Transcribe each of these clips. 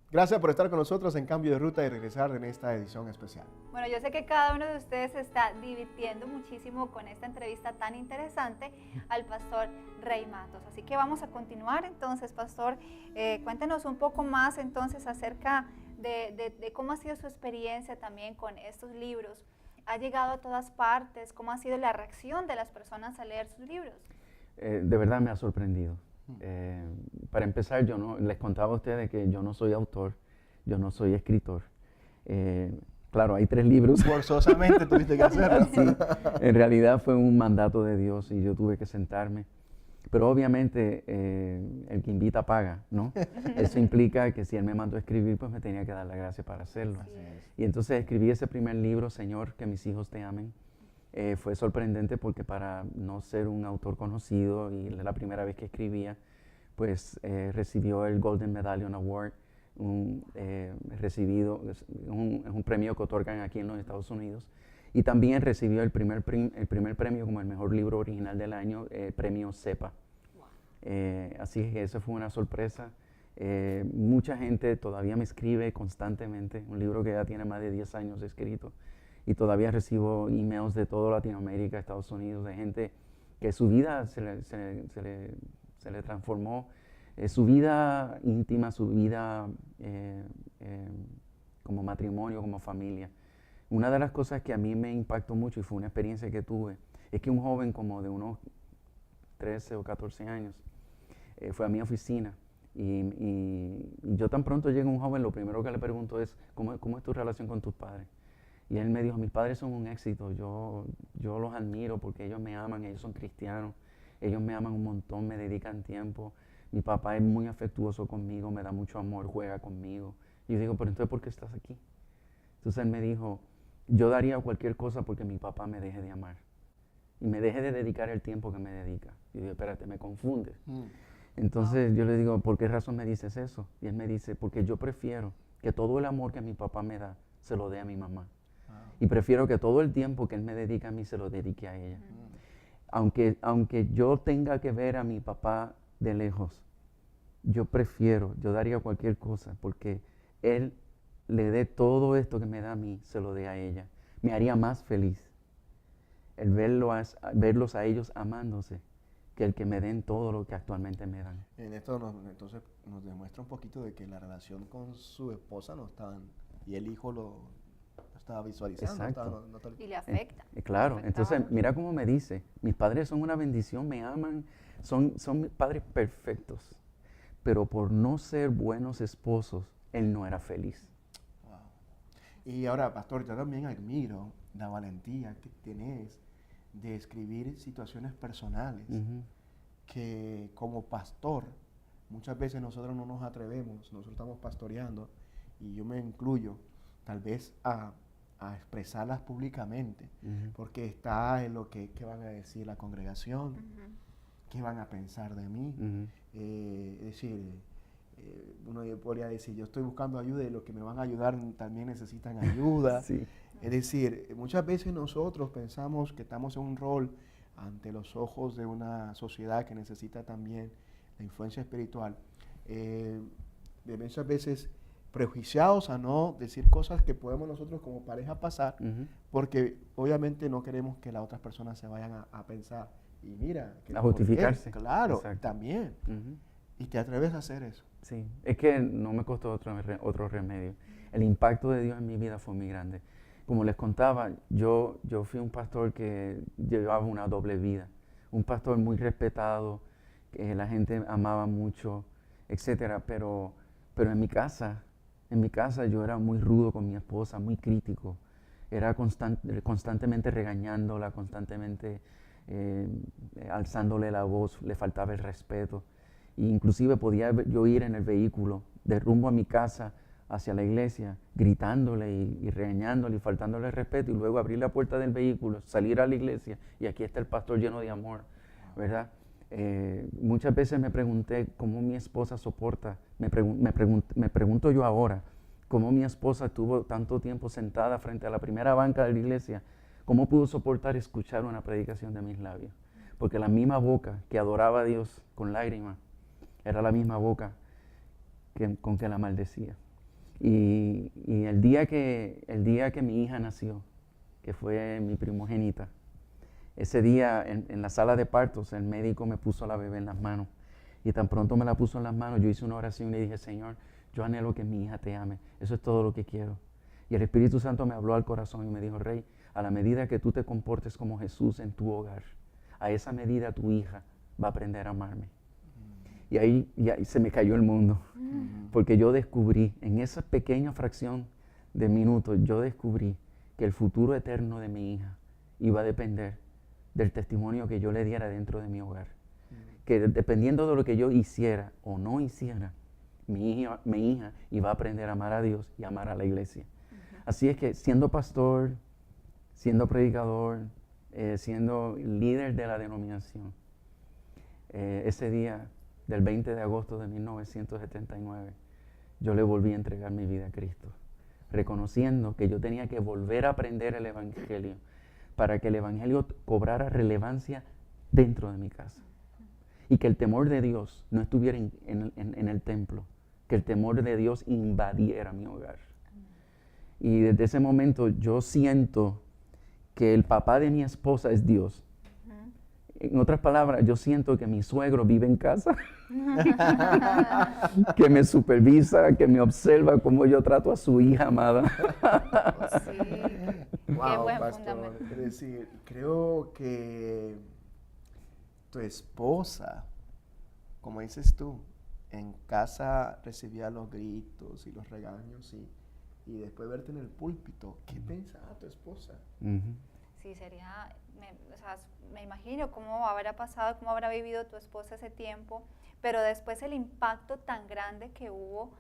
Gracias por estar con nosotros en Cambio de Ruta y regresar en esta edición especial. Bueno, yo sé que cada uno de ustedes se está divirtiendo muchísimo con esta entrevista tan interesante al pastor Rey Matos. Así que vamos a continuar entonces, pastor. Cuéntenos un poco más entonces acerca de cómo ha sido su experiencia también con estos libros. ¿Ha llegado a todas partes? ¿Cómo ha sido la reacción de las personas al leer sus libros? De verdad me ha sorprendido. Para empezar, les contaba a ustedes que yo no soy autor, yo no soy escritor. Claro, hay 3 libros. Forzosamente tuviste que hacerlo. Sí, en realidad fue un mandato de Dios y yo tuve que sentarme. Pero obviamente el que invita paga, ¿no? Eso implica que si Él me mandó a escribir, pues me tenía que dar la gracia para hacerlo. Y entonces escribí ese primer libro, Señor, que mis hijos te amen. Fue sorprendente porque para no ser un autor conocido y la primera vez que escribía, pues recibió el Golden Medallion Award, es un premio que otorgan aquí en los Estados Unidos. Y también recibió el primer premio como el mejor libro original del año, premio CEPA. Así que eso fue una sorpresa. Mucha gente todavía me escribe constantemente, un libro que ya tiene más de 10 años escrito. Y todavía recibo emails de toda Latinoamérica, Estados Unidos, de gente que su vida se le transformó, su vida íntima, su vida como matrimonio, como familia. Una de las cosas que a mí me impactó mucho y fue una experiencia que tuve, es que un joven como de unos 13 o 14 años fue a mi oficina y yo tan pronto llega un joven, lo primero que le pregunto es, ¿cómo es tu relación con tus padres? Y él me dijo, mis padres son un éxito, yo los admiro porque ellos me aman, ellos son cristianos, ellos me aman un montón, me dedican tiempo, mi papá es muy afectuoso conmigo, me da mucho amor, juega conmigo. Y yo digo, pero entonces, ¿por qué estás aquí? Entonces él me dijo, yo daría cualquier cosa porque mi papá me deje de amar y me deje de dedicar el tiempo que me dedica. Y yo digo, espérate, me confundes. Entonces yo le digo, ¿por qué razón me dices eso? Y él me dice, porque yo prefiero que todo el amor que mi papá me da se lo dé a mi mamá. Y prefiero que todo el tiempo que él me dedica a mí se lo dedique a ella. Aunque yo tenga que ver a mi papá de lejos, yo daría cualquier cosa porque él le dé todo esto que me da a mí, se lo dé a ella. Me haría más feliz el verlos a ellos amándose que el que me den todo lo que actualmente me dan. En esto entonces nos demuestra un poquito de que la relación con su esposa no estaba, y el hijo lo estaba visualizando. Exacto. Y le afecta. Claro, entonces mira cómo me dice, mis padres son una bendición, me aman, son mis padres perfectos, pero por no ser buenos esposos, él no era feliz. Wow. Y ahora, pastor, yo también admiro la valentía que tienes de escribir situaciones personales, que como pastor, muchas veces nosotros no nos atrevemos, nosotros estamos pastoreando, y yo me incluyo, tal vez a expresarlas públicamente, porque está en lo que van a decir la congregación, qué van a pensar de mí. Es decir, uno podría decir, yo estoy buscando ayuda y los que me van a ayudar también necesitan ayuda. Sí. Es decir, muchas veces nosotros pensamos que estamos en un rol ante los ojos de una sociedad que necesita también la influencia espiritual, de muchas veces prejuiciados a no decir cosas que podemos nosotros como pareja pasar, porque obviamente no queremos que las otras personas se vayan a pensar, y mira, a justificarse. Claro, exacto. También. Y te atreves a hacer eso. Sí, es que no me costó otro remedio. El impacto de Dios en mi vida fue muy grande. Como les contaba, yo fui un pastor que llevaba una doble vida. Un pastor muy respetado, que la gente amaba mucho, etcétera, pero en mi casa yo era muy rudo con mi esposa, muy crítico. Era constantemente regañándola, constantemente alzándole la voz, le faltaba el respeto. E inclusive podía yo ir en el vehículo de rumbo a mi casa hacia la iglesia, gritándole y regañándole y faltándole el respeto, y luego abrir la puerta del vehículo, salir a la iglesia, y aquí está el pastor lleno de amor, ¿verdad? Muchas veces me pregunté cómo mi esposa soporta, me pregunto yo ahora, cómo mi esposa estuvo tanto tiempo sentada frente a la primera banca de la iglesia, cómo pudo soportar escuchar una predicación de mis labios, porque la misma boca que adoraba a Dios con lágrimas, era la misma boca con que la maldecía. Y el día que mi hija nació, que fue mi primogénita, ese día en la sala de partos el médico me puso a la bebé en las manos. Y tan pronto me la puso en las manos, yo hice una oración y le dije, Señor, yo anhelo que mi hija te ame. Eso es todo lo que quiero. Y el Espíritu Santo me habló al corazón y me dijo, Rey, a la medida que tú te comportes como Jesús en tu hogar, a esa medida tu hija va a aprender a amarme. Y ahí se me cayó el mundo. Porque yo descubrí, en esa pequeña fracción de minutos, yo descubrí que el futuro eterno de mi hija iba a depender del testimonio que yo le diera dentro de mi hogar. Que dependiendo de lo que yo hiciera o no hiciera, mi hija iba a aprender a amar a Dios y a amar a la iglesia. Así es que siendo pastor, siendo predicador, siendo líder de la denominación, ese día del 20 de agosto de 1979, yo le volví a entregar mi vida a Cristo, reconociendo que yo tenía que volver a aprender el Evangelio para que el Evangelio cobrara relevancia dentro de mi casa. Y que el temor de Dios no estuviera en el templo, que el temor de Dios invadiera mi hogar. Y desde ese momento yo siento que el papá de mi esposa es Dios. En otras palabras, yo siento que mi suegro vive en casa, que me supervisa, que me observa cómo yo trato a su hija amada. Sí. Wow, Qué buen pastor. fundamento. Es decir, creo que tu esposa, como dices tú, en casa recibía los gritos y los regaños y después verte en el púlpito, ¿qué pensaba tu esposa? Sí, sería, me imagino cómo habrá pasado, cómo habrá vivido tu esposa ese tiempo, pero después el impacto tan grande que hubo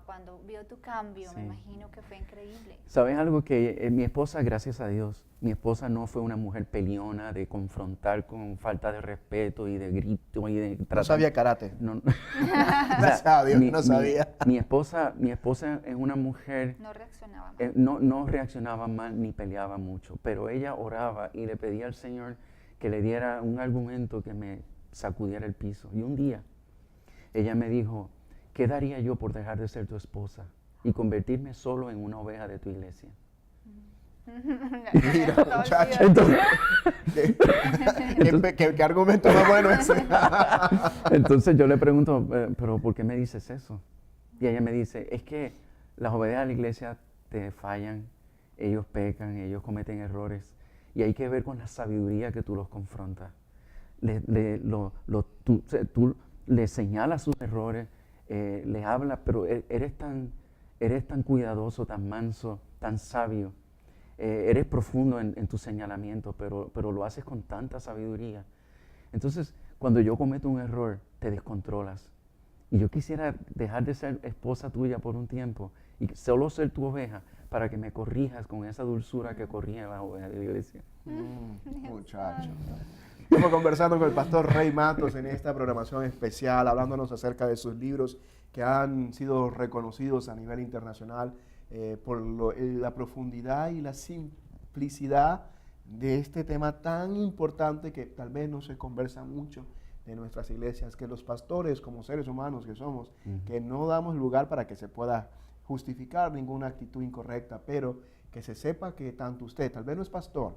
cuando vio tu cambio, me imagino que fue increíble. ¿Sabes algo? Que mi esposa, gracias a Dios, mi esposa no fue una mujer peleona de confrontar con falta de respeto y de grito y de tratar. No sabía karate. No. Gracias a Dios, no sabía. Mi esposa es una mujer. No reaccionaba mal. No reaccionaba mal ni peleaba mucho, pero ella oraba y le pedía al Señor que le diera un argumento que me sacudiera el piso. Y un día ella me dijo, ¿qué daría yo por dejar de ser tu esposa y convertirme solo en una oveja de tu iglesia? Mira, muchacho. ¿Qué argumento más bueno ese? Entonces yo le pregunto, ¿pero por qué me dices eso? Y ella me dice, es que las ovejas de la iglesia te fallan, ellos pecan, ellos cometen errores, y hay que ver con la sabiduría que tú los confrontas. Tú les señalas sus errores, les hablas, pero eres tan cuidadoso, tan manso, tan sabio. Eres profundo en tu señalamiento, pero lo haces con tanta sabiduría. Entonces, cuando yo cometo un error, te descontrolas. Y yo quisiera dejar de ser esposa tuya por un tiempo y solo ser tu oveja para que me corrijas con esa dulzura que corría la oveja de la iglesia. Muchacho. Estamos conversando con el pastor Rey Matos en esta programación especial, hablándonos acerca de sus libros que han sido reconocidos a nivel internacional por la profundidad y la simplicidad de este tema tan importante que tal vez no se conversa mucho de nuestras iglesias, que los pastores como seres humanos que somos, que no damos lugar para que se pueda justificar ninguna actitud incorrecta, pero que se sepa que tanto usted, tal vez no es pastor,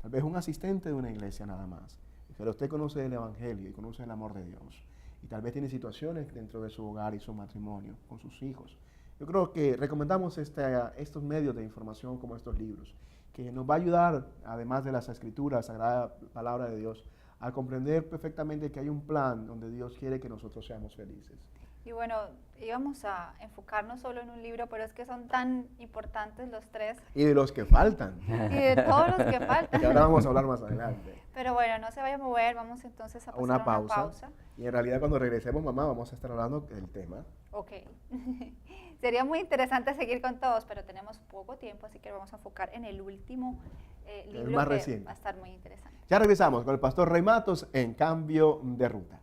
tal vez es un asistente de una iglesia nada más, pero usted conoce el Evangelio y conoce el amor de Dios, y tal vez tiene situaciones dentro de su hogar y su matrimonio, con sus hijos. Yo creo que recomendamos estos medios de información como estos libros, que nos va a ayudar, además de las Escrituras, Sagrada Palabra de Dios, a comprender perfectamente que hay un plan donde Dios quiere que nosotros seamos felices. Y bueno, íbamos a enfocarnos solo en un libro, pero es que son tan importantes los tres. Y de los que faltan. Y de todos los que faltan. Que ahora vamos a hablar más adelante. Pero bueno, no se vaya a mover, vamos entonces a pasar una pausa. Y en realidad cuando regresemos, mamá, vamos a estar hablando del tema. Ok. Sería muy interesante seguir con todos, pero tenemos poco tiempo, así que vamos a enfocar en el último libro más que reciente. va a estar muy interesante. Ya regresamos con el pastor Rey Matos en Cambio de Ruta.